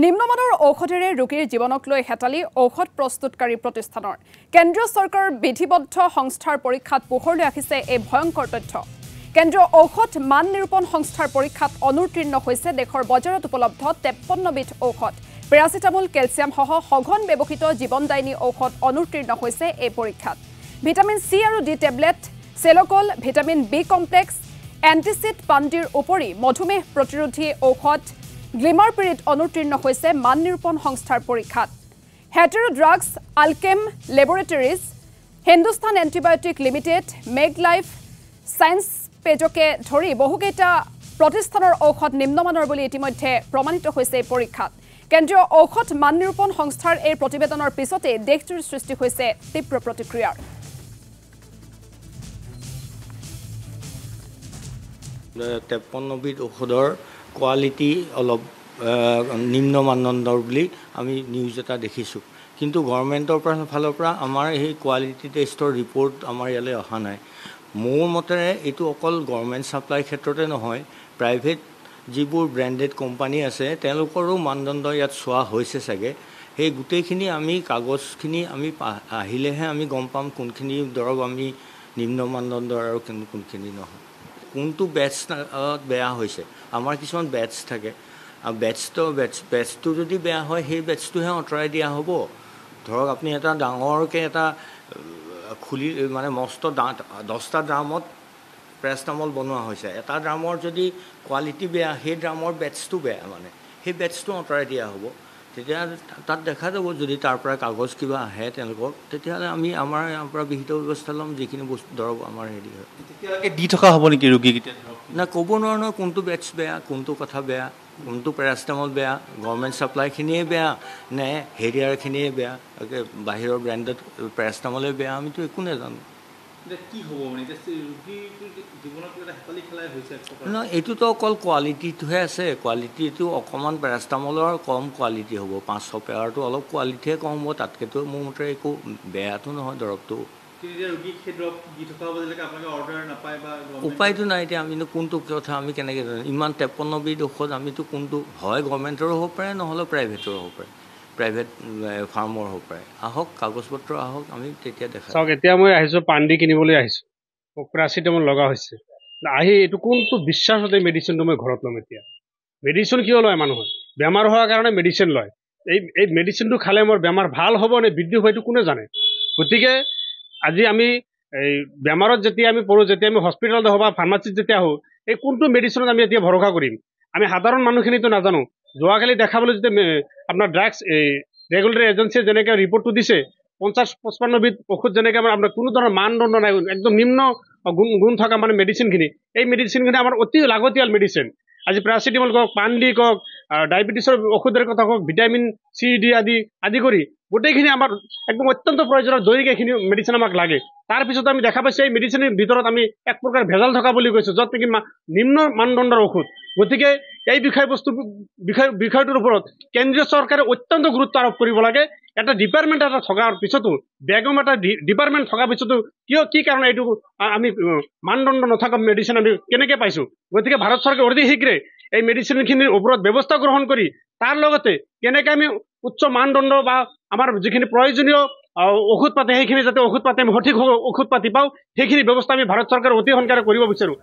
নিম্নমানৰ ঔষধেৰে ৰোগীৰ জীৱনক লৈ হেতালি ঔষধ প্ৰস্তুতকাৰী প্ৰতিষ্ঠানৰ কেন্দ্ৰীয় চৰকাৰৰ বিধিবদ্ধ সংস্থাৰ পৰীক্ষাত পোহৰলৈ আহিছে এই ভয়ংকৰ তথ্য। কেন্দ্ৰীয় ঔষধ মান নিৰূপণ সংস্থাৰ পৰীক্ষাত অনুত্তীৰ্ণ হৈছে দেশৰ বজাৰত উপলব্ধ 53 বিধ ঔষধ। পেৰাচিটামল, কেলছিয়াম সহ সঘন ব্যৱহৃত জীৱনদায়িনী ঔষধ অনুত্তীৰ্ণ হৈছে এই পৰীক্ষাত। ভিটামিন চি আৰু D tablet, Shelcal, vitamin B complex, antacid পাণ্ডিৰ উপৰি মধুমেহ প্ৰতিৰোধী ঔষধ গ্লিমাৰপিৰিড অনুত্তীৰ্ণ হৈছে মান নিৰূপণ সংস্থাৰ পৰীক্ষাত। Hetero drugs, Alkem laboratories, Hindustan antibiotic limited, Meg life science পেজকে ধৰি বহুকেইটা প্ৰতিষ্ঠানৰ ঔষধ নিম্নমানৰ বুলি ইতিমধ্যে প্ৰমাণিত হৈছে এই পৰীক্ষাত। কেন্দ্ৰীয় ঔষধ মান নিৰূপণ সংস্থাৰ এই প্ৰতিবেদনৰ পিছতে দেশজুৰি সৃষ্টি হৈছে তীব্ৰ প্ৰতিক্ৰিয়াৰ। 53 বিধ ঔষধৰ কোৱালিটি অলপ নিম্ন মানদণ্ডৰ বুলি আমি নিউজ এটা দেখিছোঁ, কিন্তু গভৰ্ণমেণ্টৰ ফালৰ পৰা আমাৰ এই কোৱালিটি টেষ্টৰ ৰিপৰ্ট আমাৰ ইয়ালৈ অহা নাই। মোৰ মতেৰে এইটো অকল গভৰ্ণমেণ্ট ছাপ্লাই ক্ষেত্ৰতে নহয়, প্ৰাইভেট যিবোৰ ব্ৰেণ্ডেড কোম্পানী আছে তেওঁলোকৰো মানদণ্ড ইয়াত চোৱা হৈছে চাগে। সেই গোটেইখিনি আমি কাগজখিনি আমি আহিলেহে আমি গম পাম কোনখিনি দৰৱ আমি নিম্ন মানদণ্ডৰ আৰু কোনখিনি নহয়, কোনটো বেটছ বেয়া হৈছে। আমাৰ কিছুমান বেটছ থাকে, বেটছটো যদি বেয়া হয় সেই বেটছটোহে আঁতৰাই দিয়া হ'ব। ধৰক আপুনি এটা ডাঙৰকৈ এটা খুলি মানে মস্ত 10টা ড্ৰামত পেৰাচিটামল বনোৱা হৈছে, এটা ড্ৰামৰ যদি কোৱালিটি বেয়া, সেই ড্ৰামৰ বেটছটো বেয়া, মানে সেই বেটছটো আঁতৰাই দিয়া হ'ব। তেতিয়া তাত দেখা যাব যদি তাৰ পৰা কাগজ কিবা আহে তেওঁলোকক, তেতিয়াহ'লে আমি আমাৰ ইয়াৰ পৰা বিহিত ব্যৱস্থা ল'ম যিখিনি বস্তু দৰৱ আমাৰ হেৰি হয়। তেতিয়ালৈকে দি থকা হ'ব নেকি ৰোগীক? এতিয়া না, ক'ব নোৱাৰো নহয় কোনটো বেটছ বেয়া, কোনটো কথা বেয়া, কোনটো পেৰাচিটামল বেয়া, গভৰ্ণমেণ্ট ছাপ্লাইখিনিয়ে বেয়া নে হেৰিয়াৰখিনিয়ে বেয়া, বাহিৰৰ ব্ৰেণ্ডেড পেৰাচিটামলে বেয়া, আমিতো একো নাজানো। কি হ'ব মানে জীৱনত হেতালি খেলাই হৈছে? নহয়, এইটোতো অকল কোৱালিটিটোহে আছে। কোৱালিটিটো অকণমান পেৰাচিটামলৰ কম কোৱালিটি হ'ব, 500 পেয়াৰটো অলপ কোৱালিটিহে কম হ'ব, তাতকৈতো মোৰ মতে একো বেয়াটো নহয় দৰৱটো। উপায়টো নাই। এতিয়া আমিনো কোনটো কথা আমি কেনেকৈ জানো? ইমান 53 বিধ ঔষধ আমিতো কোনটো হয় গভৰ্ণমেণ্টৰো হ'ব পাৰে, নহ'লে প্ৰাইভেটৰো হ'ব পাৰে, প্ৰাইভেট ফাৰ্মৰ হ'ব পাৰে। আহক কাগজপত্ৰ আহক, আমি তেতিয়া দেখা। চাওক, এতিয়া মই আহিছোঁ পাণ্ডি কিনিবলৈ আহিছোঁ, পেৰাচিটামল লগা হৈছে, আহি এইটো কোনটো বিশ্বাসতে মেডিচিনটো মই ঘৰত ল'ম? এতিয়া মেডিচিন কিয় লয় মানুহে? বেমাৰ হোৱাৰ কাৰণে মেডিচিন লয়। এই মেডিচিনটো খালে মোৰ বেমাৰ ভাল হ'ব নে বৃদ্ধি হ'ব এইটো কোনে জানে? গতিকে আজি আমি এই বেমাৰত যেতিয়া আমি পৰোঁ, যেতিয়া আমি হস্পিটেলত হওঁ বা ফাৰ্মাচীত যেতিয়া আহোঁ, এই কোনটো মেডিচিনত আমি এতিয়া ভৰসা কৰিম? আমি সাধাৰণ মানুহখিনিতো নাজানো। যোৱাকালি দেখাবলৈ যেতিয়া আপোনাৰ ড্ৰাগছ ৰেগুলেটৰী এজেঞ্চিয়ে যেনেকৈ ৰিপৰ্টটো দিছে, 50-55 বিধ ঔষধ যেনেকৈ আপোনাৰ কোনো ধৰণৰ মানদণ্ড নাই, একদম নিম্ন গুণ থকা মানে মেডিচিনখিনি, এই মেডিচিনখিনি আমাৰ অতি লাগতিয়াল মেডিচিন। আজি পেৰাচিটামল কওক, পাণ্ডি কওক, ডায়েবেটিছৰ ঔষধৰ কথা কওক, ভিটামিন চি ডি আদি কৰি গোটেইখিনি আমাৰ একদম অত্যন্ত প্ৰয়োজনীয় দৈনিক এইখিনি মেডিচিন আমাক লাগে। তাৰপিছত আমি দেখা পাইছোঁ এই মেডিচিনৰ ভিতৰত আমি এক প্ৰকাৰ ভেজাল থকা বুলি কৈছোঁ, য'ত নেকি নিম্ন মানদণ্ডৰ ঔষধ। গতিকে এই বিষয়টোৰ ওপৰত কেন্দ্ৰীয় চৰকাৰে অত্যন্ত গুৰুত্ব আৰোপ কৰিব লাগে। এটা ডিপাৰ্টমেণ্ট এটা থকাৰ পিছতো, বেগম এটা ডিপাৰ্টমেণ্ট থকাৰ পিছতো কি কাৰণে এইটো আমি মানদণ্ড নথকা মেডিচিন আমি কেনেকৈ পাইছোঁ? গতিকে ভাৰত চৰকাৰে অতি শীঘ্ৰে এই মেডিচিনখিনিৰ ওপৰত ব্যৱস্থা গ্ৰহণ কৰি তাৰ লগতে কেনেকৈ আমি উচ্চ মানদণ্ড বা আমাৰ যিখিনি প্ৰয়োজনীয় ঔষধ পাতি, সেইখিনি যাতে ঔষধ পাতি আমি সঠিক ঔষধ পাতি পাওঁ, সেইখিনি ব্যৱস্থা আমি ভাৰত চৰকাৰে অতি সোনকালে কৰিব বিচাৰোঁ।